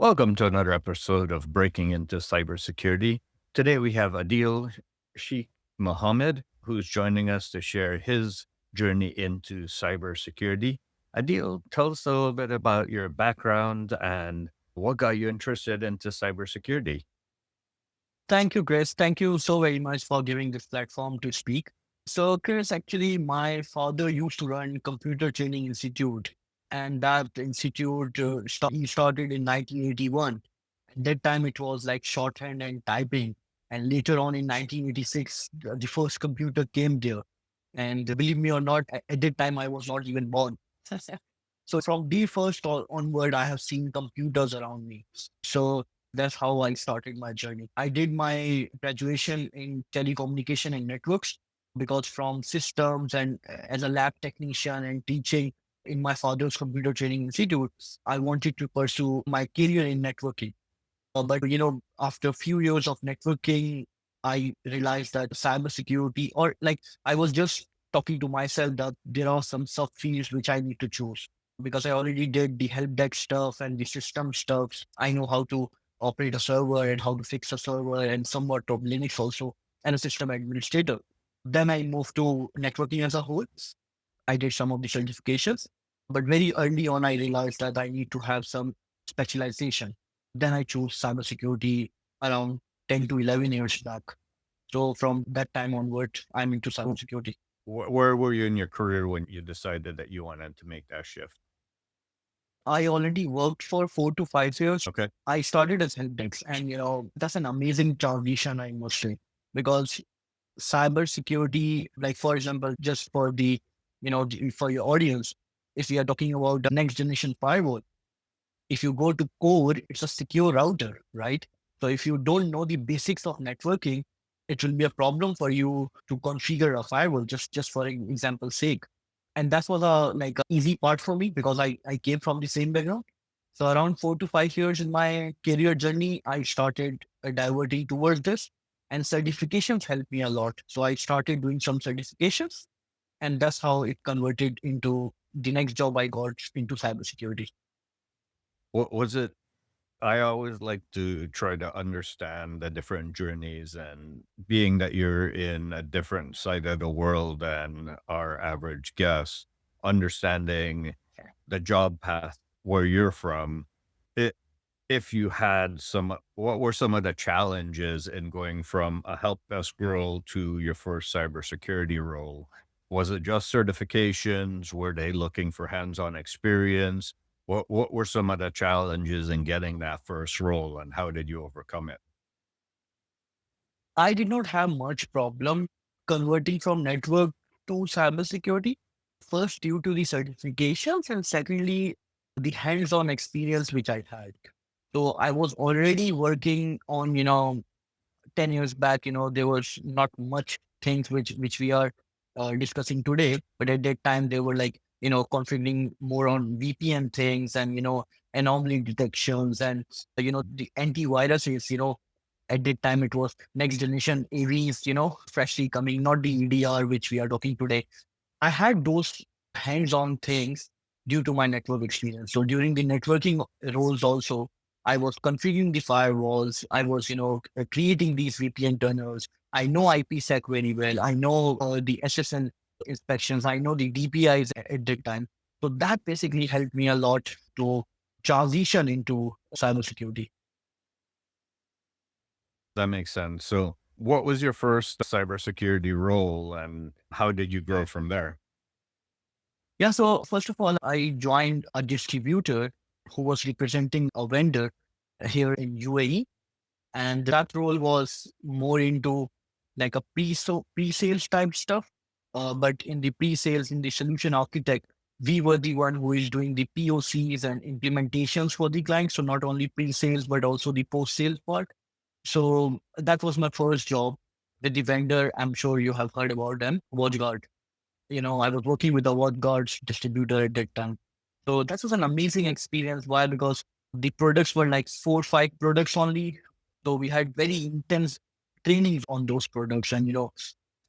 Welcome to another episode of Breaking into Cybersecurity. Today we have Adeel Sheikh Mohammed, who's joining us to share his journey into cybersecurity. Adeel, tell us a little bit about your background and what got you interested into cybersecurity. Thank you, Chris. Thank you so very much for giving this platform to speak. So, Chris, actually, my father used to run Computer Training Institute, and that institute he started in 1981. At that time, it was like shorthand and typing, and later on in 1986, the first computer came there. And believe me or not, at that time, I was not even born. So from the first onward, I have seen computers around me. So that's how I started my journey. I did my graduation in telecommunication and networks because from systems and as a lab technician and teaching in my father's computer training institute, I wanted to pursue my career in networking. But after a few years of networking, I realized that cybersecurity, or like I was just talking to myself that there are some sub fields which I need to choose because I already did the help desk stuff and the system stuff. I know how to operate a server and how to fix a server and somewhat of Linux also and a system administrator. Then I moved to networking as a whole. I did some of the certifications, but very early on, I realized that I need to have some specialization. Then I chose cybersecurity around 10 to 11 years back. So from that time onward, I'm into Wh- cybersecurity. Where were you in your career when you decided that you wanted to make that shift? I already worked for 4 to 5 years. Okay. I started as help desk, and that's an amazing transition, I must say, because cybersecurity, like for example, just for for your audience, if we are talking about the next generation firewall, if you go to core, it's a secure router, right? So if you don't know the basics of networking, it will be a problem for you to configure a firewall, just for example's sake. And that was a easy part for me because I came from the same background. So around 4 to 5 years in my career journey, I started diverting towards this, and certifications helped me a lot. So I started doing some certifications, and that's how it converted into the next job I got into cybersecurity. What was it? I always like to try to understand the different journeys, and being that you're in a different side of the world than our average guest, understanding the job path where you're from, it, if you had what were some of the challenges in going from a help desk role to your first cybersecurity role? Was it just certifications? Were they looking for hands-on experience? What were some of the challenges in getting that first role, and how did you overcome it? I did not have much problem converting from network to cybersecurity. First, due to the certifications, and secondly, the hands-on experience which I had. So I was already working on, 10 years back, there was not much things which we are discussing today, but at that time they were like, configuring more on VPN things and, anomaly detections and, the antiviruses, at that time it was next generation AVs, freshly coming, not the EDR, which we are talking today. I had those hands-on things due to my network experience. So during the networking roles also, I was configuring the firewalls. I was, creating these VPN tunnels. I know IPsec very well. I know the SSN inspections. I know the DPIs at that time. So that basically helped me a lot to transition into cybersecurity. That makes sense. So, what was your first cybersecurity role, and how did you grow from there? Yeah. So first of all, I joined a distributor who was representing a vendor here in UAE. And that role was more into like a pre-sales type stuff. But in the pre-sales, in the solution architect, we were the one who is doing the POCs and implementations for the client. So not only pre-sales, but also the post-sales part. So that was my first job with the vendor. I'm sure you have heard about them, WatchGuard. I was working with a WatchGuard's distributor at that time. So that was an amazing experience. Why? Because the products were like 4 or 5 products only. So we had very intense trainings on those products. And,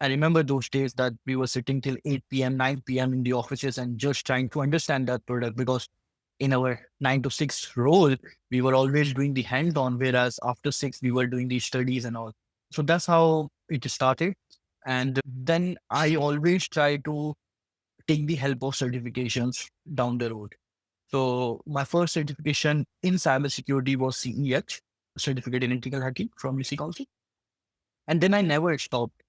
I remember those days that we were sitting till 8 p.m., 9 p.m. in the offices and just trying to understand that product because in our 9 to 6 role, we were always doing the hands-on, whereas after 6, we were doing the studies and all. So that's how it started. And then I always try to take the help of certifications down the road. So my first certification in cybersecurity was CEH, Certificate in Ethical Hacking from BIC Council. And then I never stopped.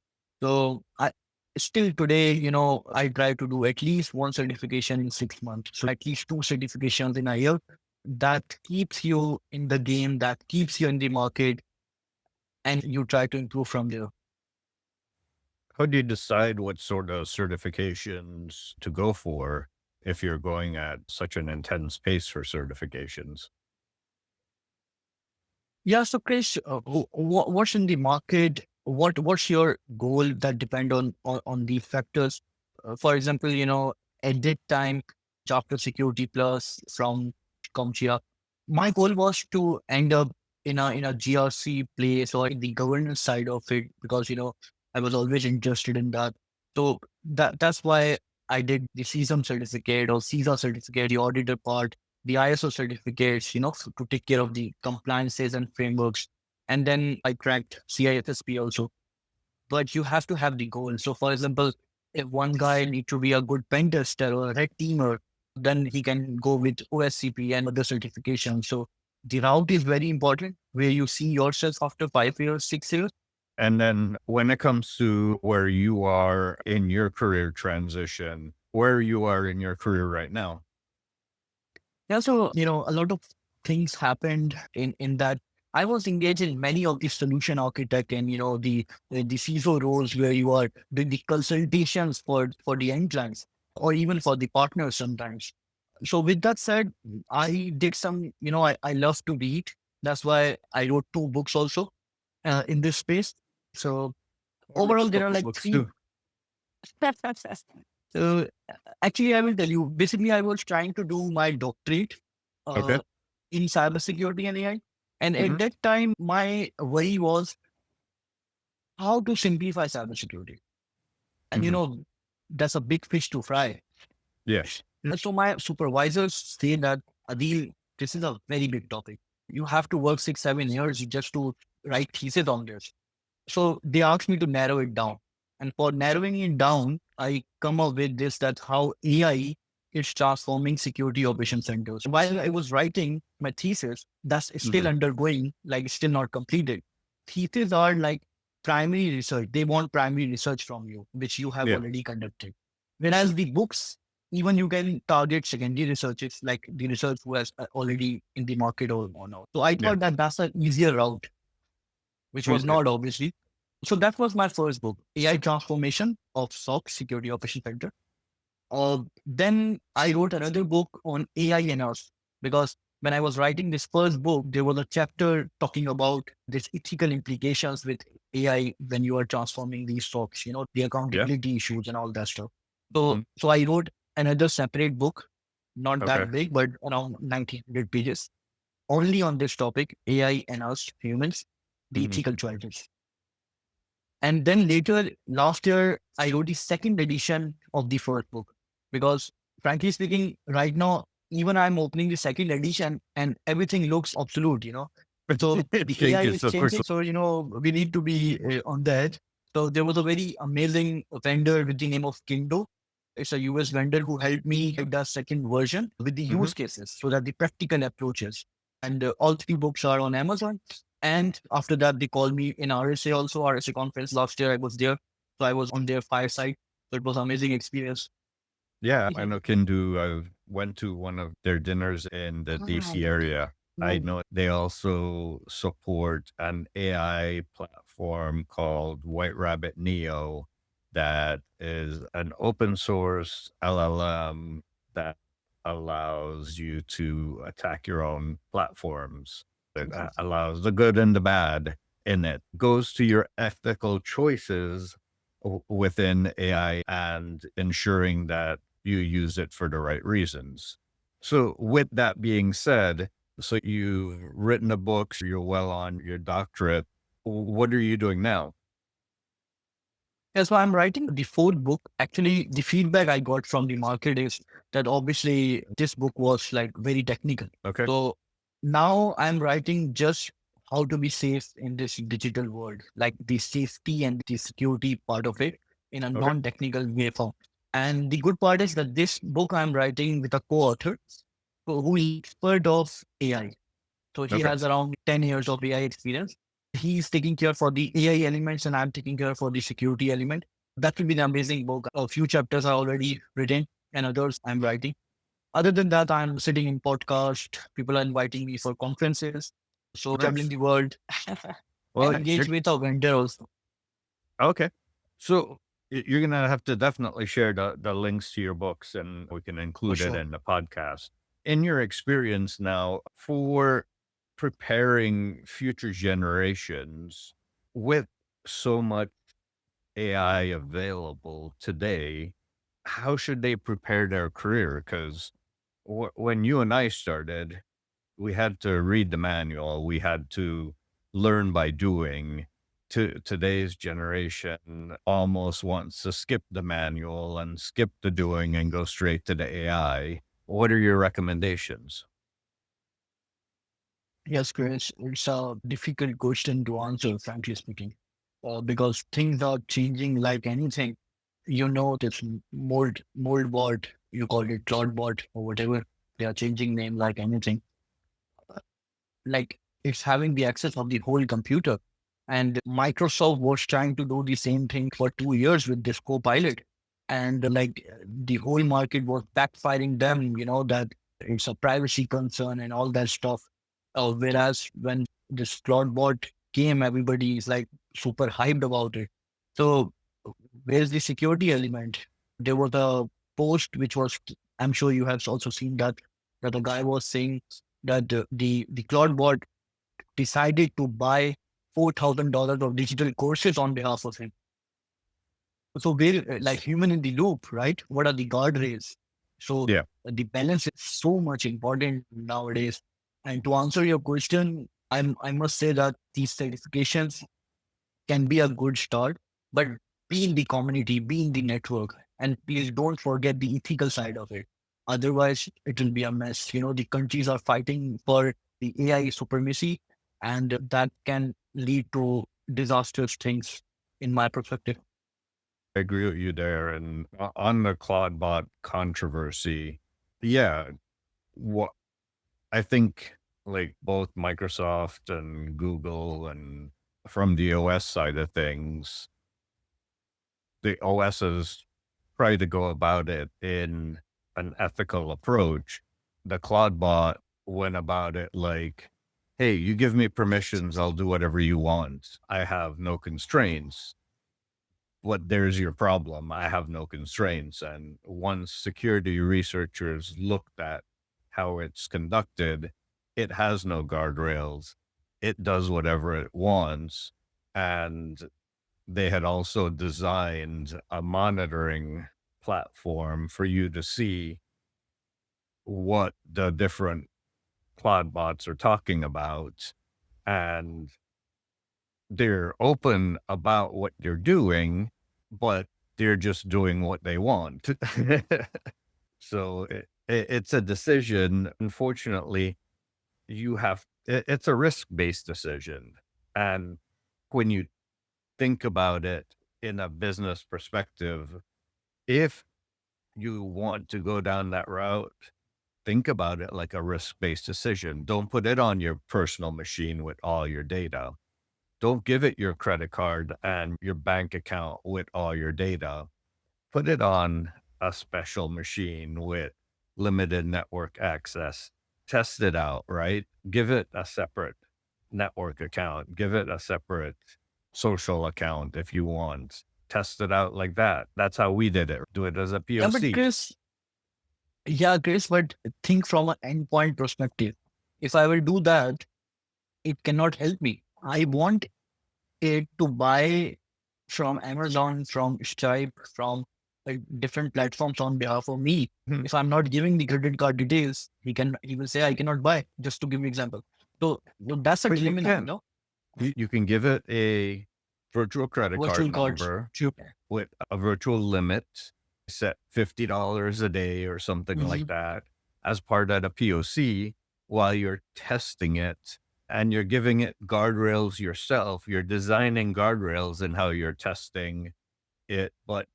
So I still today, I try to do at least one certification in 6 months. So at least two certifications in a year. That keeps you in the game, that keeps you in the market, and you try to improve from there. How do you decide what sort of certifications to go for if you're going at such an intense pace for certifications? Yeah. So Chris, what's in the market? What's your goal that depend on the factors? For example, at that time, after Security Plus from CompTIA, my goal was to end up in a GRC place or in the governance side of it because I was always interested in that. So that's why I did the CSAM certificate or CISA certificate, the auditor part, the ISO certificates, to take care of the compliances and frameworks. And then I cracked CIFSP also. But you have to have the goal. So, for example, if one guy need to be a good pen tester or a red teamer, then he can go with OSCP and other certifications. So, the route is very important where you see yourself after 5 years, 6 years. And then when it comes to where you are in your career transition, where you are in your career right now. Yeah, so a lot of things happened in that. I was engaged in many of the solution architect and the CISO roles where you are doing the consultations for the end clients or even for the partners sometimes. So with that said, I did some, I love to read. That's why I wrote 2 books also in this space. So I read overall, a there are couple like books three. too. So actually, I will tell you. Basically, I was trying to do my doctorate Okay. uh, in cybersecurity and AI, and at Hmm. that time, my worry was how to simplify cybersecurity. And Hmm. that's a big fish to fry. Yeah. So my supervisors say that Adil, this is a very big topic. You have to work 6, 7 years just to write thesis on this. So they asked me to narrow it down. And for narrowing it down, I come up with this that how AI is transforming security operation centers. While I was writing my thesis, that's still Hmm. undergoing, like it's still not completed. Theses are like primary research. They want primary research from you, which you have Yeah. already conducted. Whereas the books, even you can target secondary researchers, like the research who has already in the market or not. So I Yeah. thought that that's an easier route, which was Okay. not obviously. So that was my first book, AI Transformation of SOC Security Operation Center. Then I wrote another book on AI and us because when I was writing this first book, there was a chapter talking about this ethical implications with AI when you are transforming these SOCs, the Yeah. accountability issues and all that stuff. Hmm. So I wrote another separate book, not Okay. that big, but around 1900 pages, only on this topic, AI and us humans, the Hmm. ethical choices. And then later, last year, I wrote the second edition of the first book because, frankly speaking, right now, even I'm opening the second edition and everything looks obsolete, So It the AI changes is so changing. quickly. So, we need to be on the edge. So there was a very amazing vendor with the name of Kindo. It's a US vendor who helped me with the second version with the Hmm. use cases so that the practical approaches. And all 3 books are on Amazon. And after that, they called me in RSA also, RSA conference. Last year I was there. So I was on their fireside. So it was amazing experience. Yeah, I know Kindu. I went to one of their dinners in the DC area. I know they also support an AI platform called White Rabbit Neo that is an open source LLM that allows you to attack your own platforms. It allows the good and the bad in it. Goes to your ethical choices within AI and ensuring that you use it for the right reasons. So, with that being said, so you've written a book, you're well on your doctorate. What are you doing now? Yeah, so I'm writing the fourth book. Actually, the feedback I got from the market is that obviously this book was like very technical. Okay. So now I'm writing just how to be safe in this digital world, like the safety and the security part of it in a Okay. non-technical way form. And the good part is that this book I'm writing with a co-author who is expert of AI. So he Okay. has around 10 years of AI experience. He's taking care for the AI elements and I'm taking care for the security element. That will be an amazing book. A few chapters are already written and others I'm writing. Other than that, I'm sitting in podcast. People are inviting me for conferences. So traveling Nice. the world Well, and engage with a vendor also. okay. So you're gonna have to definitely share the links to your books, and we can For include it sure. in the podcast. In your experience now, for preparing future generations with so much AI available today, how should they prepare their career? Because when you and I started, we had to read the manual. We had to learn by doing. To today's generation almost wants to skip the manual and skip the doing and go straight to the AI. What are your recommendations? Yes, Chris, it's a difficult question to answer, frankly speaking, because things are changing like anything. You know, this mold bot, you call it cloud bot or whatever. They are changing name like anything. Like it's having the access of the whole computer. And Microsoft was trying to do the same thing for 2 years with this Copilot. And the whole market was backfiring them, that it's a privacy concern and all that stuff. Whereas when this Claude bot came, everybody is like super hyped about it. So where's the security element? There was a post which was, I'm sure you have also seen that the guy was saying that the Claude bot decided to buy $4,000 of digital courses on behalf of him. So we're like human in the loop, right? What are the guardrails? So Yeah, the balance is so much important nowadays. And to answer your question, I must say that these certifications can be a good start, but be in the community, be in the network, and please don't forget the ethical side of it. Otherwise, it will be a mess. The countries are fighting for the AI supremacy, and that can lead to disastrous things, in my perspective. I agree with you there. And on the Claude controversy, yeah, what I think like both Microsoft and Google and from the OS side of things, the OSs try to go about it in an ethical approach. The Claude bot went about it like, hey, you give me permissions, I'll do whatever you want. I have no constraints. What there's your problem. I have no constraints. And once security researchers looked at how it's conducted, it has no guardrails. It does whatever it wants. And they had also designed a monitoring platform for you to see what the different cloud bots are talking about. And they're open about what they're doing, but they're just doing what they want. So it's a decision. Unfortunately, it's a risk based decision. And when you think about it in a business perspective, if you want to go down that route, think about it like a risk based decision. Don't put it on your personal machine with all your data. Don't give it your credit card and your bank account with all your data. Put it on a special machine with limited network access. Test it out, right? Give it a separate network account. Give it a separate social account if you want. Test it out like that. That's how we did it. Do it as a Yeah, but POC. Chris, yeah, Chris, but think from an endpoint perspective. If I will do that, it cannot help me. I want it to buy from Amazon, from Stripe, from different platforms on behalf of me. Mhm. If I'm not giving the credit card details, he will say I cannot buy. Just to give you example. So that's a But you dilemma, can. You can give it a virtual credit card Virtual cards. number True. with a virtual limit, set $50 a day or something like Mhm. that as part of a POC while you're testing it, and you're giving it guardrails yourself. You're designing guardrails in how you're testing it, but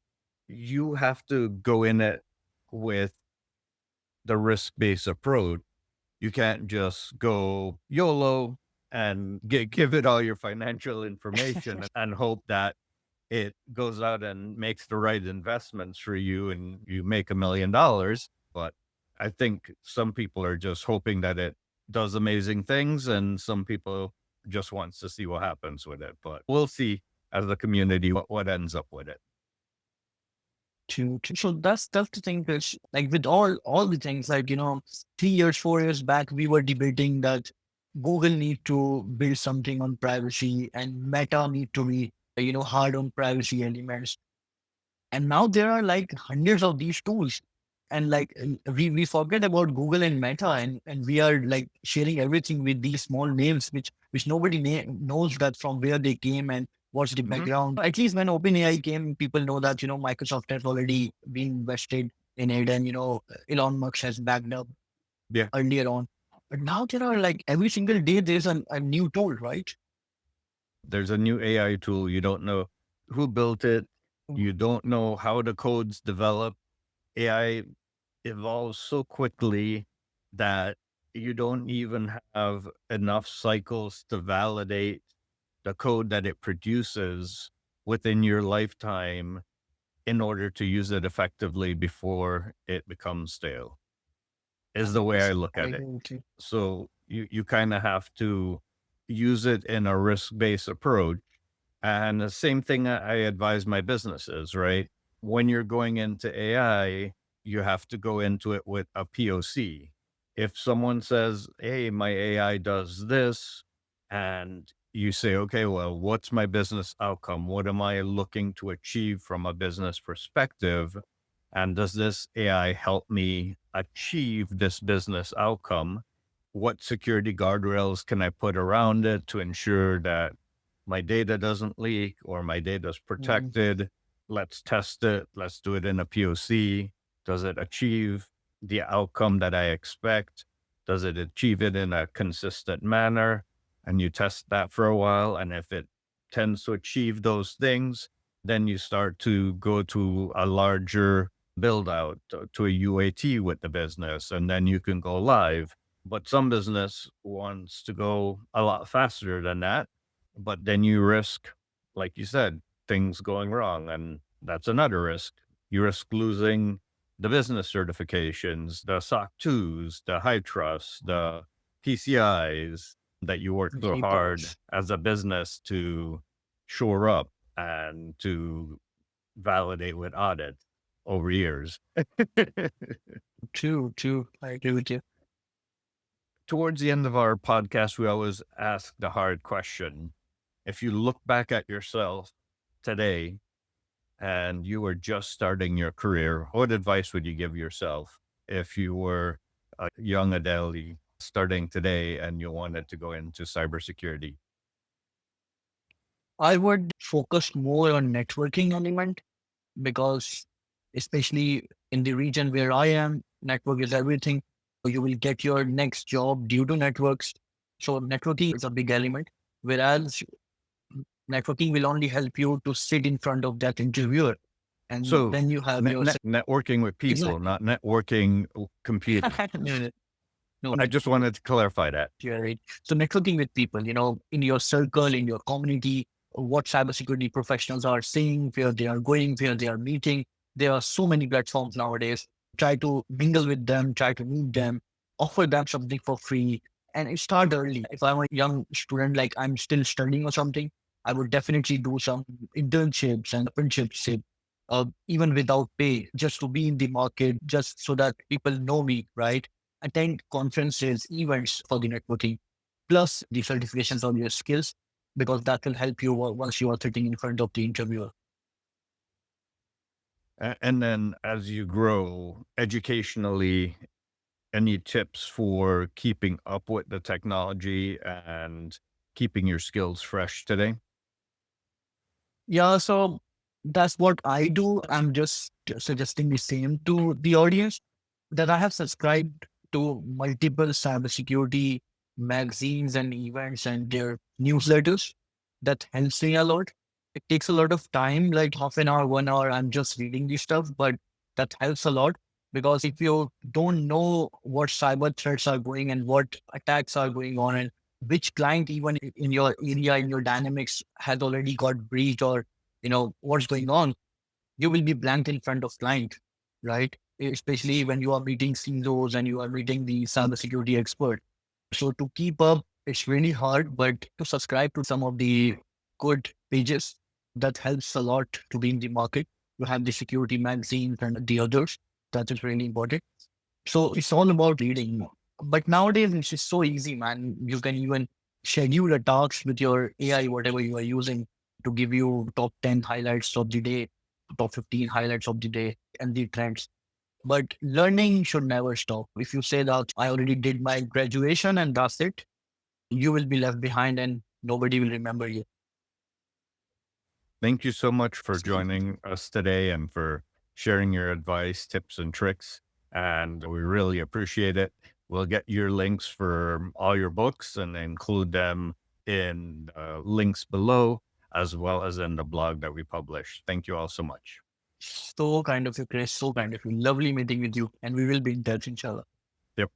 you have to go in it with the risk-based approach. You can't just go YOLO and give it all your financial information and hope that it goes out and makes the right investments for you and you make $1 million. But I think some people are just hoping that it does amazing things, and some people just wants to see what happens with it. But we'll see as a community what ends up with it. So that's the thing. Is like with all the things, like 3 years, 4 years back, we were debating that Google need to build something on privacy and Meta need to be hard on privacy elements. And now there are like hundreds of these tools. And like we forget about Google and Meta, and we are like sharing everything with these small names, which nobody knows that from where they came and what's the Mhm. background. At least when OpenAI came, people know that Microsoft has already been invested in it, and Elon Musk has backed up Yeah. earlier on. But now there are like every single day there's a new tool, right? There's a new AI tool. You don't know who built it. You don't know how the codes develop. AI evolves so quickly that you don't even have enough cycles to validate the code that it produces within your lifetime in order to use it effectively before it becomes stale, is the way I look I at it. agree with you. So you kind of have to use it in a risk-based approach. And the same thing I advise my businesses, right? When you're going into AI, you have to go into it with a POC. If someone says, "Hey, my AI does this," and you say, "Okay, well, what's my business outcome? What am I looking to achieve from a business perspective? And does this AI help me achieve this business outcome? What security guardrails can I put around it to ensure that my data doesn't leak or my data is Mhm. protected? Let's test it. Let's do it in a POC. Does it achieve the outcome that I expect? Does it achieve it in a consistent manner?" And you test that for a while. And if it tends to achieve those things, then you start to go to a larger build out to a UAT with the business, and then you can go live. But some business wants to go a lot faster than that, but then you risk, like you said, things going wrong, and that's another risk. You risk losing the business certifications, the SOC 2s, the high trust, the PCIs that you work so hard Gateways. as a business to shore up and to validate with audit over years. True. I agree with you. Towards the end of our podcast, we always ask the hard question. If you look back at yourself today and you were just starting your career, what advice would you give yourself if you were a young Adele starting today and you wanted to go into cybersecurity? I would focus more on networking element because especially in the region where I am, network is everything. You will get your next job due to networks. So networking is a big element. Whereas networking will only help you to sit in front of that interviewer. And So, then you have your networking with people, exactly. not networking computers. No, no, I just wanted to clarify that. you're right. So networking with people, in your circle, in your community, what cybersecurity professionals are saying, where they are going, where they are meeting. There are so many platforms nowadays. Try to mingle with them, try to meet them, offer them something for free, and start early. If I'm a young student, like I'm still studying or something, I would definitely do some internships and apprenticeships, even without pay, just to be in the market, just so that people know me, right? Attend conferences, events for the networking, plus the certifications on your skills, because that will help you once you are sitting in front of the interviewer. And then as you grow educationally, any tips for keeping up with the technology and keeping your skills fresh today? Yeah, so that's what I do. I'm just suggesting the same to the audience that I have subscribed to multiple cybersecurity magazines and events and their newsletters. That helps me a lot. It takes a lot of time, like half an hour, 1 hour. I'm just reading this stuff, but that helps a lot because if you don't know what cyber threats are going and what attacks are going on and which client even in your area, in your dynamics has already got breached or, what's going on, you will be blanked in front of client, right? Especially when you are meeting CISOs and you are meeting the cybersecurity expert. So to keep up, it's really hard, but to subscribe to some of the good pages, that helps a lot to be in the market. You have the security magazines and the others. That is really important. So it's all about reading. But nowadays it's just so easy, man. You can even schedule a task with your AI, whatever you are using, to give you top 10 highlights of the day, top 15 highlights of the day, and the trends. But learning should never stop. If you say that I already did my graduation and that's it, you will be left behind and nobody will remember you. Thank you so much for joining us today and for sharing your advice, tips, and tricks. And we really appreciate it. We'll get your links for all your books and include them in links below, as well as in the blog that we publish. Thank you all so much. So kind of you, Chris. So kind of you. Lovely meeting with you. And we will be in touch, inshallah. Yep.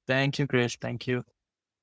Thank you, Chris. Thank you.